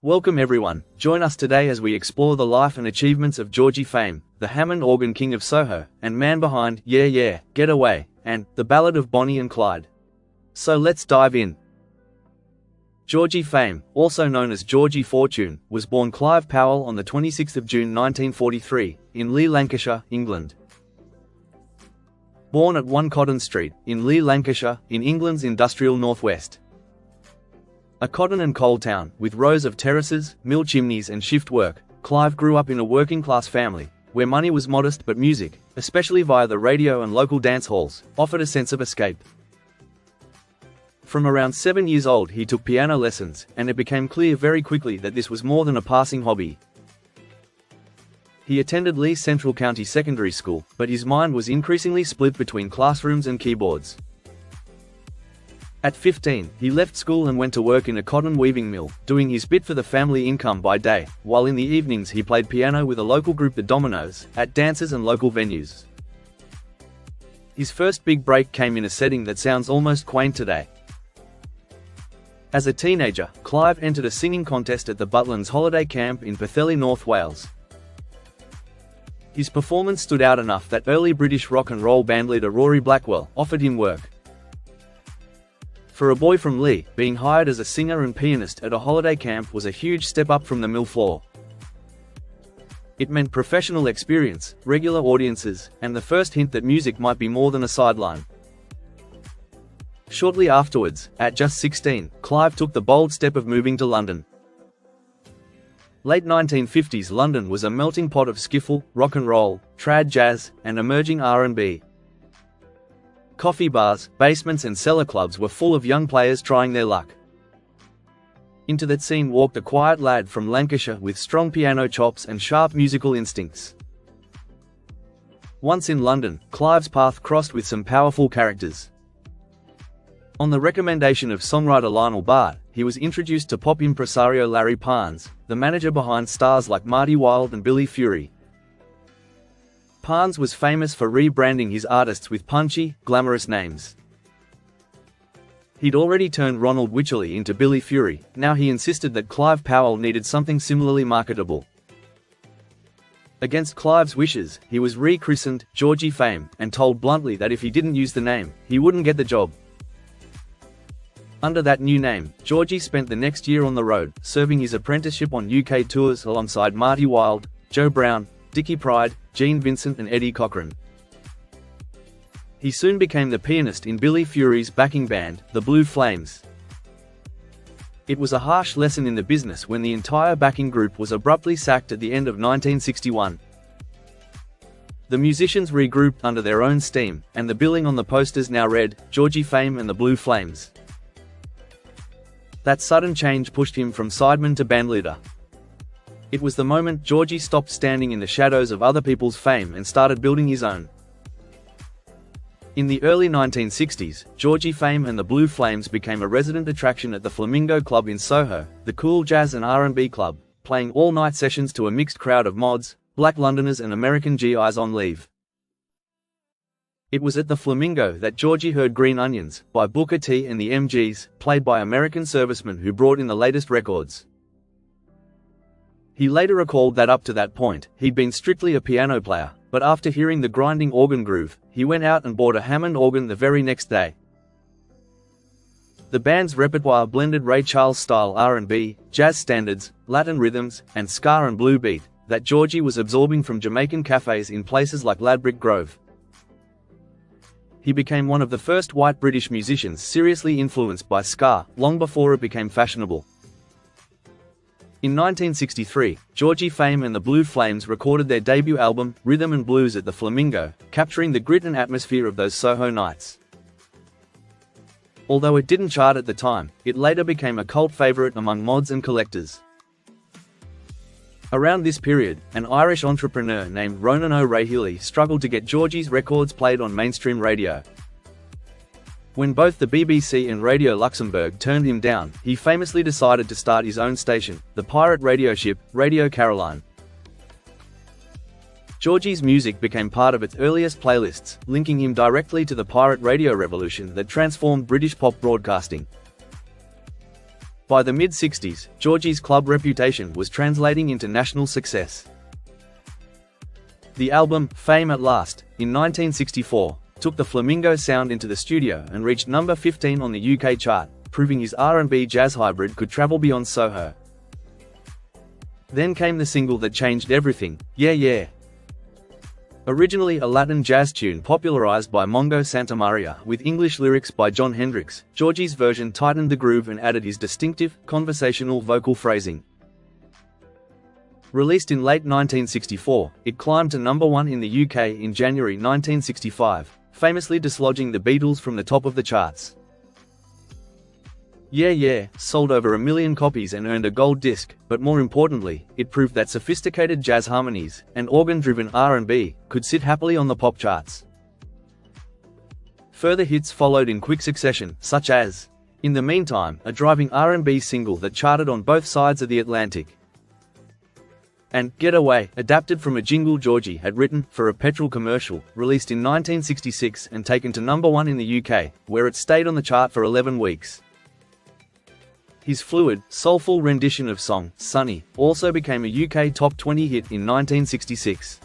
Welcome everyone, join us today as we explore the life and achievements of Georgie Fame, the Hammond organ king of Soho, and man behind Yeh Yeh, Get Away, and the Ballad of Bonnie and Clyde. So let's dive in. Georgie Fame, also known as Georgie Fortune, was born Clive Powell on the 26th of June 1943, in Leigh, Lancashire, England. Born at 1 Cotton Street, in Leigh, Lancashire, in England's industrial northwest. A cotton and coal town, with rows of terraces, mill chimneys and shift work, Clive grew up in a working-class family, where money was modest but music, especially via the radio and local dance halls, offered a sense of escape. From around 7 years old he took piano lessons, and it became clear very quickly that this was more than a passing hobby. He attended Leigh Central County Secondary School, but his mind was increasingly split between classrooms and keyboards. At 15, he left school and went to work in a cotton weaving mill, doing his bit for the family income by day, while in the evenings he played piano with a local group, the Dominoes, at dances and local venues. His first big break came in a setting that sounds almost quaint today. As a teenager, Clive entered a singing contest at the Butlins holiday camp in Pwllheli, North Wales. His performance stood out enough that early British rock and roll bandleader Rory Blackwell offered him work. For a boy from Leigh, being hired as a singer and pianist at a holiday camp was a huge step up from the mill floor. It meant professional experience, regular audiences, and the first hint that music might be more than a sideline. Shortly afterwards, at just 16, Clive took the bold step of moving to London. Late 1950s London was a melting pot of skiffle, rock and roll, trad jazz, and emerging R&B. Coffee bars, basements and cellar clubs were full of young players trying their luck. Into that scene walked a quiet lad from Lancashire with strong piano chops and sharp musical instincts. Once in London, Clive's path crossed with some powerful characters. On the recommendation of songwriter Lionel Bart, he was introduced to pop impresario Larry Parnes, the manager behind stars like Marty Wilde and Billy Fury. Parnes was famous for rebranding his artists with punchy, glamorous names. He'd already turned Ronald Wycherley into Billy Fury, now he insisted that Clive Powell needed something similarly marketable. Against Clive's wishes, he was rechristened Georgie Fame, and told bluntly that if he didn't use the name, he wouldn't get the job. Under that new name, Georgie spent the next year on the road, serving his apprenticeship on UK tours alongside Marty Wilde, Joe Brown, Dickie Pride, Gene Vincent and Eddie Cochran. He soon became the pianist in Billy Fury's backing band, the Blue Flames. It was a harsh lesson in the business when the entire backing group was abruptly sacked at the end of 1961. The musicians regrouped under their own steam, and the billing on the posters now read, Georgie Fame and the Blue Flames. That sudden change pushed him from sideman to bandleader. It was the moment Georgie stopped standing in the shadows of other people's fame and started building his own. In the early 1960s, Georgie Fame and the Blue Flames became a resident attraction at the Flamingo Club in Soho, the cool jazz and R&B club, playing all-night sessions to a mixed crowd of mods, black Londoners and American GIs on leave. It was at the Flamingo that Georgie heard Green Onions, by Booker T and the MGs, played by American servicemen who brought in the latest records. He later recalled that up to that point, he'd been strictly a piano player, but after hearing the grinding organ groove, he went out and bought a Hammond organ the very next day. The band's repertoire blended Ray Charles-style R&B, jazz standards, Latin rhythms, and ska and blue beat, that Georgie was absorbing from Jamaican cafes in places like Ladbroke Grove. He became one of the first white British musicians seriously influenced by ska, long before it became fashionable. In 1963, Georgie Fame and the Blue Flames recorded their debut album, Rhythm and Blues at the Flamingo, capturing the grit and atmosphere of those Soho nights. Although it didn't chart at the time, it later became a cult favourite among mods and collectors. Around this period, an Irish entrepreneur named Ronan O'Rahilly struggled to get Georgie's records played on mainstream radio. When both the BBC and Radio Luxembourg turned him down, he famously decided to start his own station, the pirate radio ship, Radio Caroline. Georgie's music became part of its earliest playlists, linking him directly to the pirate radio revolution that transformed British pop broadcasting. By the mid-60s, Georgie's club reputation was translating into national success. The album, Fame at Last, in 1964, took the Flamingo sound into the studio and reached number 15 on the UK chart, proving his R&B jazz hybrid could travel beyond Soho. Then came the single that changed everything, Yeh Yeh. Originally a Latin jazz tune popularized by Mongo Santamaria with English lyrics by John Hendricks, Georgie's version tightened the groove and added his distinctive, conversational vocal phrasing. Released in late 1964, it climbed to number 1 in the UK in January 1965, famously dislodging the Beatles from the top of the charts. Yeh Yeh sold over 1 million copies and earned a gold disc, but more importantly, it proved that sophisticated jazz harmonies and organ-driven R&B could sit happily on the pop charts. Further hits followed in quick succession, such as In the Meantime, a driving R&B single that charted on both sides of the Atlantic, and Get Away, adapted from a jingle Georgie had written for a petrol commercial, released in 1966 and taken to number 1 in the UK, where it stayed on the chart for 11 weeks. His fluid, soulful rendition of song, Sunny, also became a UK top 20 hit in 1966.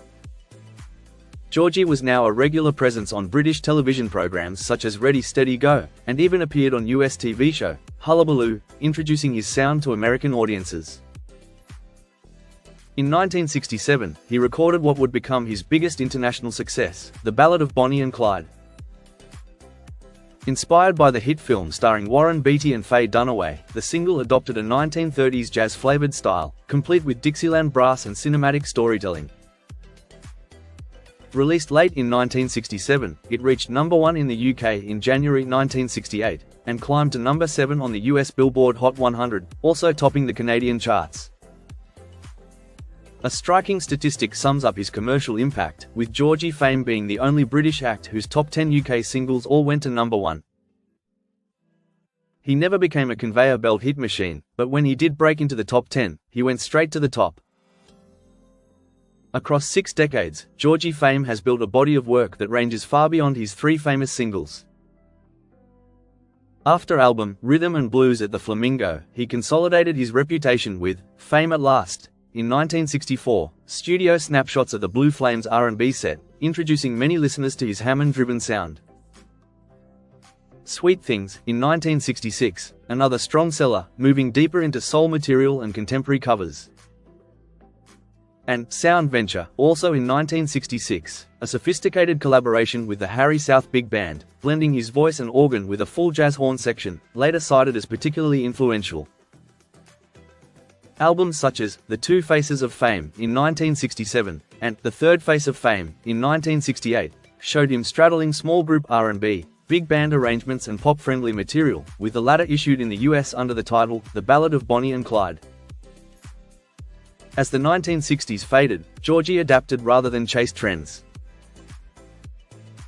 Georgie was now a regular presence on British television programs such as Ready Steady Go, and even appeared on US TV show, Hullabaloo, introducing his sound to American audiences. In 1967, he recorded what would become his biggest international success, the Ballad of Bonnie and Clyde. Inspired by the hit film starring Warren Beatty and Faye Dunaway, the single adopted a 1930s jazz-flavored style, complete with Dixieland brass and cinematic storytelling. Released late in 1967, it reached number 1 in the UK in January 1968, and climbed to number 7 on the US Billboard Hot 100, also topping the Canadian charts. A striking statistic sums up his commercial impact, with Georgie Fame being the only British act whose top 10 UK singles all went to number 1. He never became a conveyor belt hit machine, but when he did break into the top 10, he went straight to the top. Across 6 decades, Georgie Fame has built a body of work that ranges far beyond his 3 famous singles. After album Rhythm and Blues at the Flamingo, he consolidated his reputation with Fame at Last. In 1964, studio snapshots of the Blue Flames R&B set, introducing many listeners to his Hammond-driven sound. Sweet Things, in 1966, another strong seller, moving deeper into soul material and contemporary covers. And Sound Venture, also in 1966, a sophisticated collaboration with the Harry South Big Band, blending his voice and organ with a full jazz horn section, later cited as particularly influential. Albums such as The Two Faces of Fame in 1967 and The Third Face of Fame in 1968 showed him straddling small group R&B, big band arrangements and pop-friendly material, with the latter issued in the US under the title The Ballad of Bonnie and Clyde. As the 1960s faded, Georgie adapted rather than chased trends.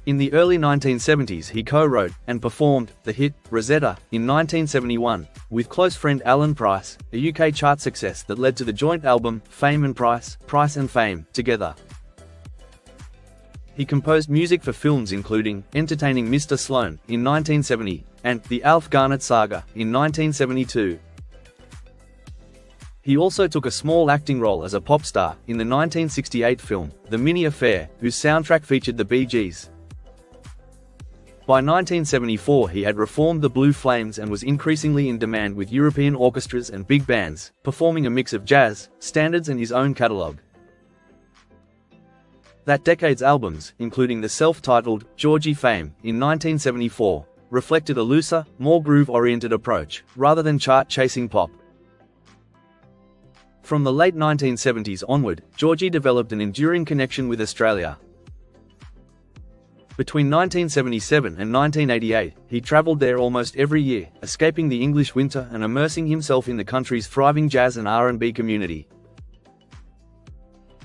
In the early 1970s he co-wrote and performed the hit Rosetta in 1971 with close friend Alan Price, a UK chart success that led to the joint album Fame and Price, Price and Fame, together. He composed music for films including Entertaining Mr. Sloan in 1970 and The Alf Garnett Saga in 1972. He also took a small acting role as a pop star in the 1968 film The Mini Affair, whose soundtrack featured the Bee Gees. By 1974 he had reformed the Blue Flames and was increasingly in demand with European orchestras and big bands, performing a mix of jazz, standards and his own catalogue. That decade's albums, including the self-titled Georgie Fame in 1974, reflected a looser, more groove-oriented approach, rather than chart-chasing pop. From the late 1970s onward, Georgie developed an enduring connection with Australia. Between 1977 and 1988, he travelled there almost every year, escaping the English winter and immersing himself in the country's thriving jazz and R&B community.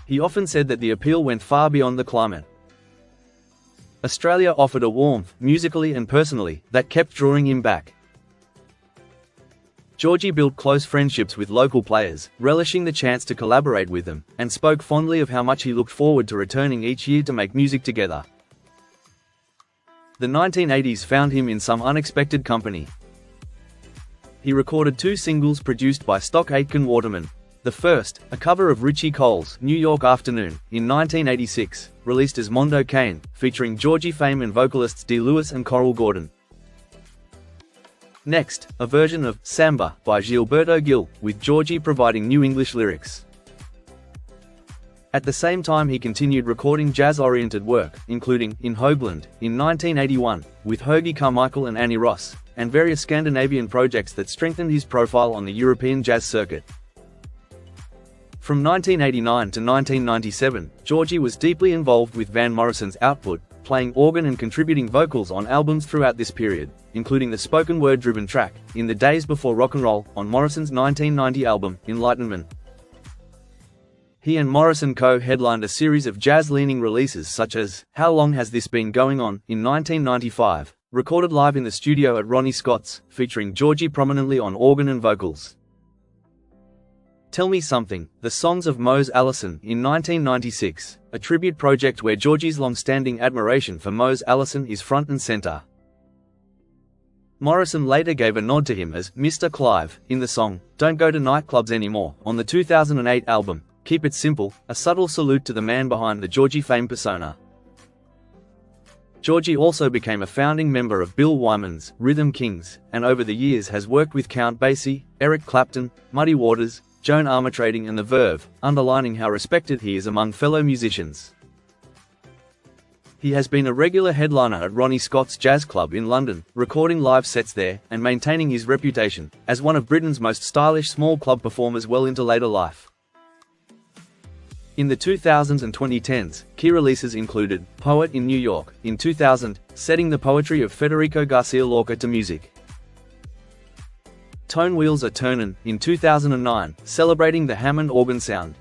He often said that the appeal went far beyond the climate. Australia offered a warmth, musically and personally, that kept drawing him back. Georgie built close friendships with local players, relishing the chance to collaborate with them, and spoke fondly of how much he looked forward to returning each year to make music together. The 1980s found him in some unexpected company. he recorded 2 singles produced by Stock Aitken Waterman. The first, a cover of Richie Cole's New York Afternoon, in 1986, released as Mondo Cane, featuring Georgie Fame and vocalists Dee Lewis and Coral Gordon. Next, a version of Samba by Gilberto Gil, with Georgie providing new English lyrics. At the same time he continued recording jazz-oriented work, including In Hoagland, in 1981, with Hoagy Carmichael and Annie Ross, and various Scandinavian projects that strengthened his profile on the European jazz circuit. From 1989 to 1997, Georgie was deeply involved with Van Morrison's output, playing organ and contributing vocals on albums throughout this period, including the spoken word-driven track, In the Days Before Rock and Roll, on Morrison's 1990 album, Enlightenment. He and Morrison co-headlined a series of jazz-leaning releases such as How Long Has This Been Going On, in 1995, recorded live in the studio at Ronnie Scott's, featuring Georgie prominently on organ and vocals. Tell Me Something, the Songs of Mose Allison, in 1996, a tribute project where Georgie's long-standing admiration for Mose Allison is front and center. Morrison later gave a nod to him as Mr. Clive in the song Don't Go to Nightclubs Anymore on the 2008 album Keep It Simple, a subtle salute to the man behind the Georgie Fame persona. Georgie also became a founding member of Bill Wyman's Rhythm Kings, and over the years has worked with Count Basie, Eric Clapton, Muddy Waters, Joan Armatrading and The Verve, underlining how respected he is among fellow musicians. He has been a regular headliner at Ronnie Scott's Jazz Club in London, recording live sets there, and maintaining his reputation as one of Britain's most stylish small club performers well into later life. In the 2000s and 2010s, key releases included Poet in New York, in 2000, setting the poetry of Federico Garcia Lorca to music. Tone Wheels Are Turnin', in 2009, celebrating the Hammond organ sound.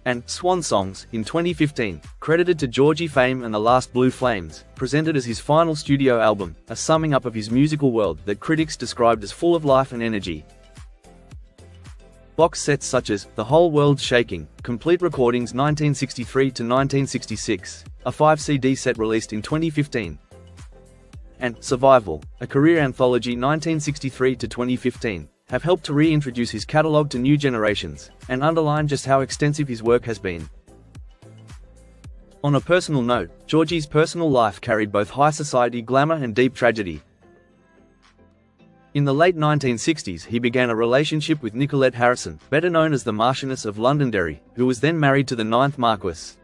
And Swan Songs, in 2015, credited to Georgie Fame and the Last Blue Flames, presented as his final studio album, a summing up of his musical world that critics described as full of life and energy. Box sets such as The Whole World's Shaking, Complete Recordings 1963 to 1966, a 5-CD set released in 2015. And Survival, a career anthology 1963 to 2015, have helped to reintroduce his catalogue to new generations, and underline just how extensive his work has been. On a personal note, Georgie's personal life carried both high society glamour and deep tragedy. In the late 1960s he began a relationship with Nicolette Harrison, better known as the Marchioness of Londonderry, who was then married to the 9th Marquess.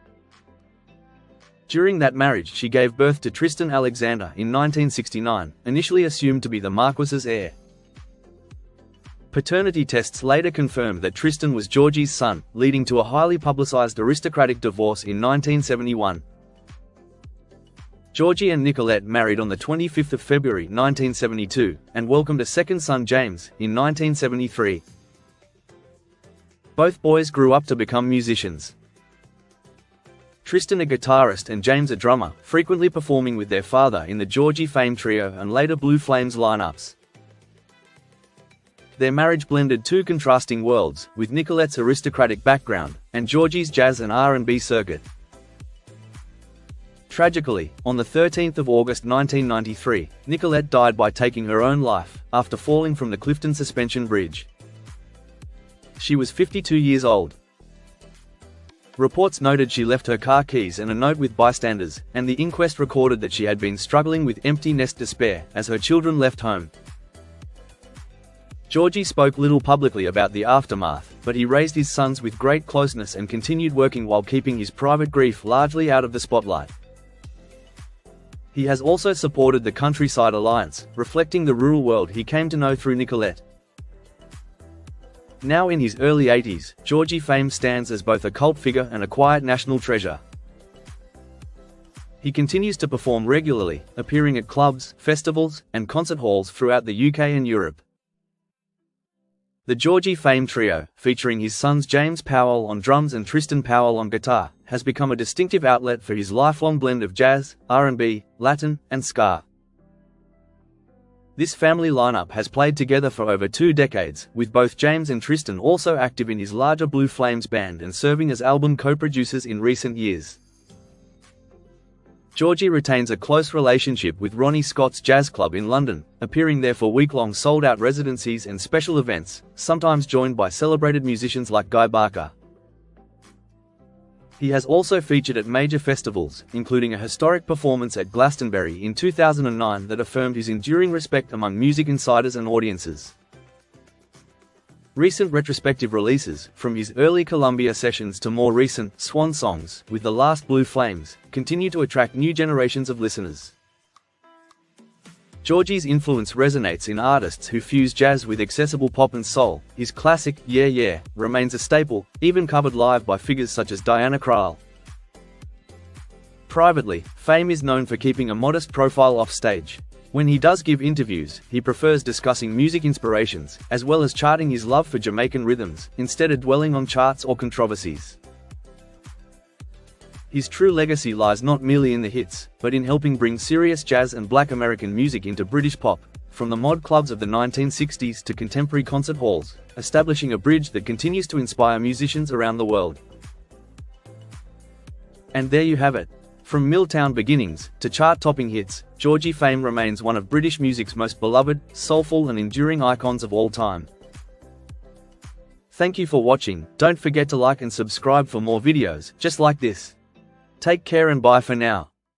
During that marriage she gave birth to Tristan Alexander in 1969, initially assumed to be the Marquess's heir. Paternity tests later confirmed that Tristan was Georgie's son, leading to a highly publicized aristocratic divorce in 1971. Georgie and Nicolette married on the 25th of February 1972, and welcomed a second son James, in 1973. Both boys grew up to become musicians. Tristan a guitarist and James a drummer, frequently performing with their father in the Georgie Fame trio and later Blue Flames lineups. Their marriage blended 2 contrasting worlds, with Nicolette's aristocratic background, and Georgie's jazz and R&B circuit. Tragically, on the 13th of August 1993, Nicolette died by taking her own life, after falling from the Clifton Suspension Bridge. She was 52 years old. Reports noted she left her car keys and a note with bystanders, and the inquest recorded that she had been struggling with empty nest despair as her children left home. Georgie spoke little publicly about the aftermath, but he raised his sons with great closeness and continued working while keeping his private grief largely out of the spotlight. He has also supported the Countryside Alliance, reflecting the rural world he came to know through Nicolette. Now in his early 80s, Georgie Fame stands as both a cult figure and a quiet national treasure. He continues to perform regularly, appearing at clubs, festivals, and concert halls throughout the UK and Europe. The Georgie Fame trio, featuring his sons James Powell on drums and Tristan Powell on guitar, has become a distinctive outlet for his lifelong blend of jazz, R&B, Latin, and ska. This family lineup has played together for over 2 decades, with both James and Tristan also active in his larger Blue Flames band and serving as album co-producers in recent years. Georgie retains a close relationship with Ronnie Scott's Jazz Club in London, appearing there for week-long sold-out residencies and special events, sometimes joined by celebrated musicians like Guy Barker. He has also featured at major festivals, including a historic performance at Glastonbury in 2009 that affirmed his enduring respect among music insiders and audiences. Recent retrospective releases, from his early Columbia sessions to more recent Swan Songs with The Last Blue Flames, continue to attract new generations of listeners. Georgie's influence resonates in artists who fuse jazz with accessible pop and soul. His classic "Yeh Yeh" remains a staple, even covered live by figures such as Diana Krall. Privately, Fame is known for keeping a modest profile off stage. When he does give interviews, he prefers discussing music inspirations, as well as charting his love for Jamaican rhythms, instead of dwelling on charts or controversies. His true legacy lies not merely in the hits, but in helping bring serious jazz and black American music into British pop, from the mod clubs of the 1960s to contemporary concert halls, establishing a bridge that continues to inspire musicians around the world. And there you have it. From Milltown beginnings to chart-topping hits, Georgie Fame remains one of British music's most beloved, soulful and enduring icons of all time. Thank you for watching. Don't forget to like and subscribe for more videos just like this. Take care and bye for now.